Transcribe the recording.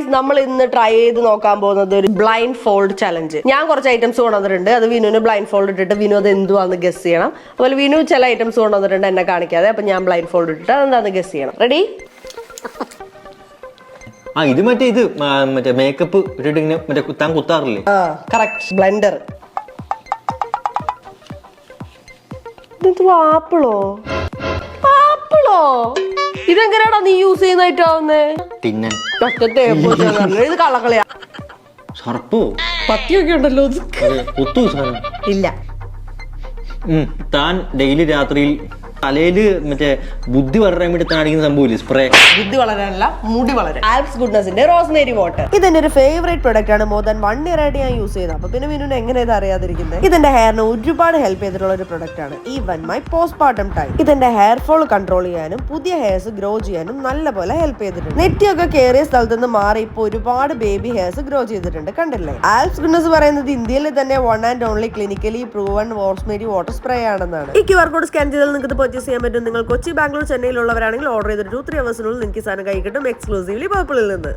Guys, നമ്മൾ ഇന്ന് try ചെയ്ത് നോക്കാൻ പോകുന്നത് ഒരു ബ്ലൈൻഡ് ഫോൾഡ് ചലഞ്ച്. ഞാൻ കുറച്ച് ഐറ്റംസ് കൊണ്ടുവന്നിട്ടുണ്ട്. അത് വിനുവിന് ബ്ലൈൻഡ് ഫോൾഡ് ഇട്ടിട്ട് വിനു അത് എന്തുവാന്ന് ഗസ് ചെയ്യണം. അതുപോലെ വിനു ചില ഐറ്റംസ് കൊണ്ടുവന്നിട്ടുണ്ട് എന്നെ കാണിക്കാതെ. അപ്പൊ ഞാൻ ബ്ലൈൻഡ് ഫോൾഡ് ഇട്ടിട്ട് അതെന്താന്ന് ഗസ് ചെയ്യണം. റെഡി? ഇത് മറ്റേ മേക്കപ്പ് ഇട്ടിട്ട് ഇങ്ങനെ മറ്റേ കുത്താൻ കുത്താറില്ലേ? കറക്റ്റ്. ബ്ലെൻഡർ. ആപ്പിളോ? ആപ്പിളോ? ഇതെങ്ങനെയാണോ നീ യൂസ് ചെയ്യുന്നതായിട്ടാവുന്നേ? തിന്നൻ. ഇത് കള്ളക്കളിയാ. ഷർപ്പോ പത്തിയൊക്കെ ഉണ്ടല്ലോ. കുത്തു സാധനം ഇല്ല. താൻ ഡെയിലി രാത്രിയിൽ തലയില് മറ്റേ ബുദ്ധി വളരാൻ വേണ്ടി താടിക്കുന്ന സംഭവമില്ലേ? സ്പ്രേ. ബുദ്ധി വളരാനല്ല, മുടി വളരാൻ. ആൽപ്സ് ഗുഡ്നസിന്റെ റോസ്മേരി വാട്ടർ. ഇതെന്റെ ഒരു ഫേവറേറ്റ് പ്രൊഡക്റ്റ് ആണ്. മോർ ദാൻ 1 year ആയിട്ട് ഞാൻ യൂസ് ചെയ്യുന്നത്. അപ്പൊ പിന്നെ വിനുവിന് എങ്ങനെ ഇത് അറിയാതിരിക്കുന്നത്? ഇതെന്റെ ഹെയറിന് ഒരുപാട് ഹെൽപ്പ് ചെയ്തിട്ടുള്ള ഒരു പ്രൊഡക്റ്റ് ആണ്. Even my postmortem time. ഇതെന്റെ ഹെയർ ഫോൾ കൺട്രോൾ ചെയ്യാനും പുതിയ ഹെയർസ് ഗ്രോ ചെയ്യാനും നല്ലപോലെ ഹെൽപ്പ് ചെയ്തിട്ടുണ്ട്. നെറ്റിയൊക്കെ കയറിയ സ്ഥലത്ത് നിന്ന് മാറി ഇപ്പൊ ഒരുപാട് ബേബി ഹെയർസ് ഗ്രോ ചെയ്തിട്ടുണ്ട്. കണ്ടില്ലേ? ആൽപ്സ് ഗുഡ്നസ് പറയുന്നത് ഇന്ത്യയിൽ തന്നെ 1 and only clinically proven Rosemary water spray ആണെന്നാണ്. ഈ QR കോഡ് സ്കാൻ ചെയ്താൽ നിങ്ങൾക്ക് പർച്ചേസ് ചെയ്യാൻ പറ്റും. നിങ്ങൾ കൊച്ചി, ബാംഗ്ലൂർ, ചെന്നൈയിലുള്ളവരാണെങ്കിൽ ഓർഡർ ചെയ്തിട്ട് 2-3 hours നിങ്ങൾക്ക് സാധനം കൈ കിട്ടും. എക്സ്ക്ലൂസീവ്ലി പർപ്പിളിൽ നിന്ന്.